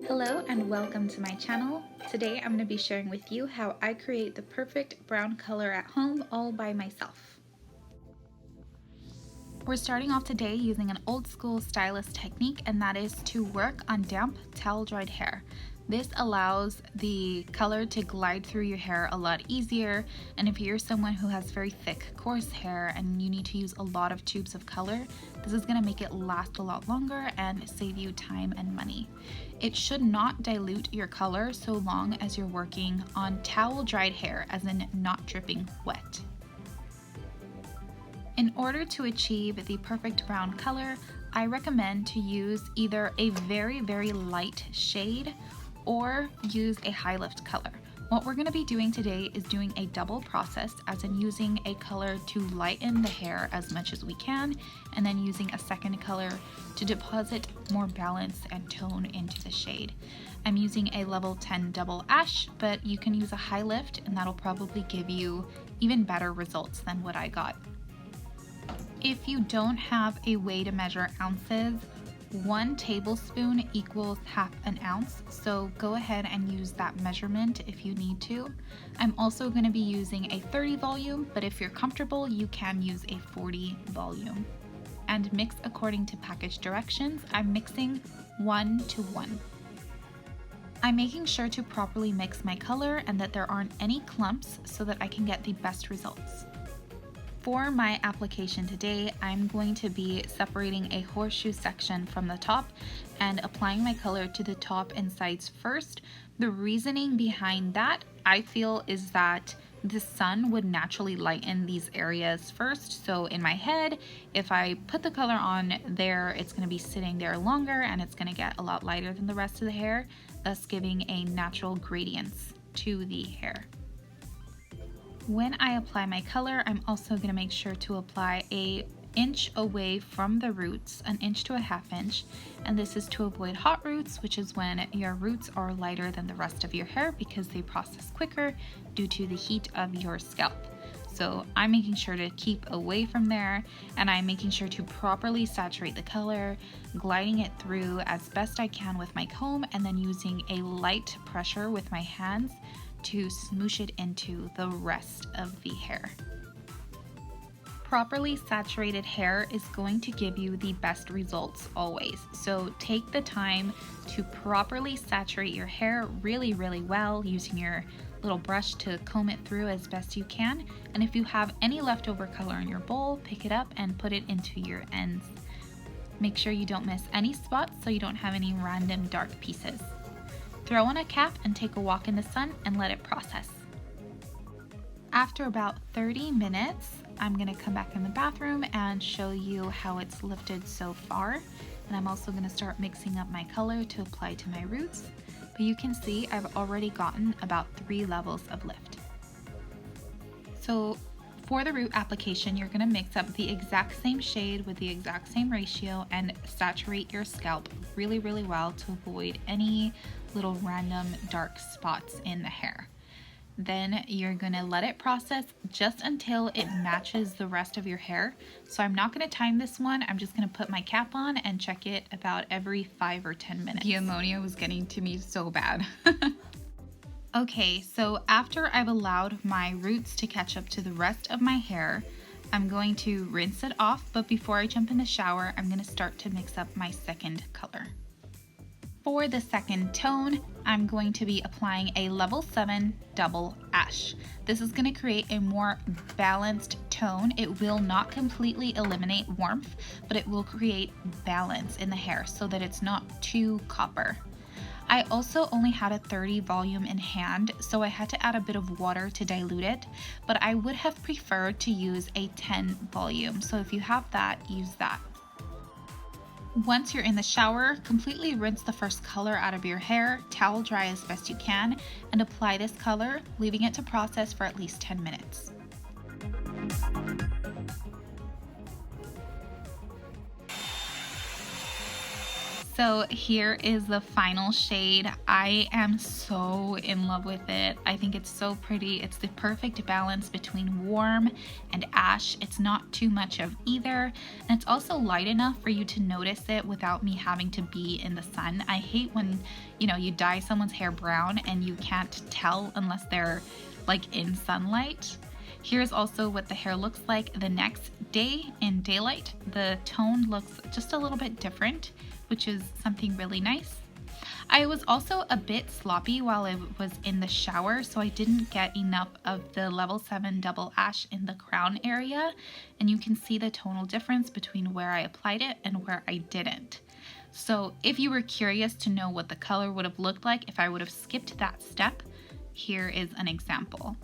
Hello and welcome to my channel. Today I'm going to be sharing with you how I create the perfect brown color at home all by myself. We're starting off today using an old school stylist technique, and that is to work on damp towel dried hair. This allows the color to glide through your hair a lot easier, and if you're someone who has very thick, coarse hair and you need to use a lot of tubes of color, this is going to make it last a lot longer and save you time and money. It should not dilute your color so long as you're working on towel dried hair, as in not dripping wet. In order to achieve the perfect brown color, I recommend to use either a very light shade or use a high lift color. What we're going to be doing today is doing a double process, as in using a color to lighten the hair as much as we can, and then using a second color to deposit more balance and tone into the shade. I'm using a level 10 double ash, but you can use a high lift and that'll probably give you even better results than what I got. If you don't have a way to measure ounces, 1 tablespoon equals half an ounce, so go ahead and use that measurement if you need to. I'm also going to be using a 30 volume, but if you're comfortable, you can use a 40 volume. And mix according to package directions. I'm mixing 1 to 1. I'm making sure to properly mix my color and that there aren't any clumps so that I can get the best results. For my application today, I'm going to be separating a horseshoe section from the top and applying my color to the top and sides first. The reasoning behind that, I feel, is that the sun would naturally lighten these areas first. So in my head, if I put the color on there, it's going to be sitting there longer and it's going to get a lot lighter than the rest of the hair, thus giving a natural gradients to the hair. When I apply my color, I'm also going to make sure to apply an inch away from the roots, an inch to a half inch, and this is to avoid hot roots, which is when your roots are lighter than the rest of your hair because they process quicker due to the heat of your scalp. So I'm making sure to keep away from there, and I'm making sure to properly saturate the color, gliding it through as best I can with my comb, and then using a light pressure with my hands to smoosh it into the rest of the hair. Properly saturated hair is going to give you the best results always. So take the time to properly saturate your hair really well, using your little brush to comb it through as best you can. And if you have any leftover color in your bowl, pick it up and put it into your ends. Make sure you don't miss any spots so you don't have any random dark pieces. Throw on a cap and take a walk in the sun and let it process. After about 30 minutes, I'm going to come back in the bathroom and show you how it's lifted so far. And I'm also going to start mixing up my color to apply to my roots. But you can see I've already gotten about 3 levels of lift. So for the root application, you're going to mix up the exact same shade with the exact same ratio and saturate your scalp really well to avoid any little random dark spots in the hair. Then you're going to let it process just until it matches the rest of your hair. So I'm not going to time this one. I'm just going to put my cap on and check it about every 5 or 10 minutes. The ammonia was getting to me so bad. Okay, so after I've allowed my roots to catch up to the rest of my hair, I'm going to rinse it off, but before I jump in the shower, I'm going to start to mix up my second color. For the second tone, I'm going to be applying a level 7 double ash. This is going to create a more balanced tone. It will not completely eliminate warmth, but it will create balance in the hair so that it's not too copper. I also only had a 30 volume in hand, so I had to add a bit of water to dilute it, but I would have preferred to use a 10 volume. So if you have that, use that. Once you're in the shower, completely rinse the first color out of your hair, towel dry as best you can, and apply this color, leaving it to process for at least 10 minutes. So here is the final shade. I am so in love with it. I think it's so pretty. It's the perfect balance between warm and ash. It's not too much of either. And it's also light enough for you to notice it without me having to be in the sun. I hate when, you know, you dye someone's hair brown and you can't tell unless they're like in sunlight. Here's also what the hair looks like the next day in daylight. The tone looks just a little bit different, which is something really nice. I was also a bit sloppy while I was in the shower, so I didn't get enough of the level 7 double ash in the crown area, and you can see the tonal difference between where I applied it and where I didn't. So if you were curious to know what the color would have looked like if I would have skipped that step, here is an example.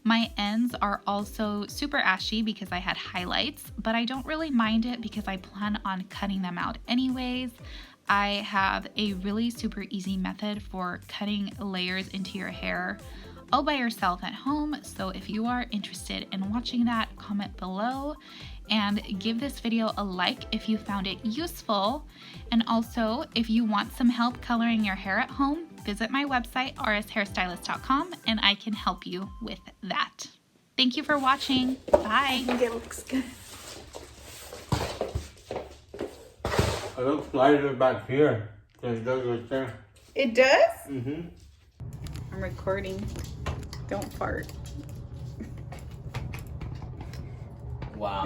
My ends are also super ashy because I had highlights, but I don't really mind it because I plan on cutting them out anyways. I have a really super easy method for cutting layers into your hair all by yourself at home. So if you are interested in watching that, comment below and give this video a like if you found it useful. And also, if you want some help coloring your hair at home, visit my website, rshairstylist.com, and I can help you with that. Thank you for watching. Bye. I think it looks good. It looks lighter back here than it does right there. It does? Mm-hmm. I'm recording. Don't fart. Wow.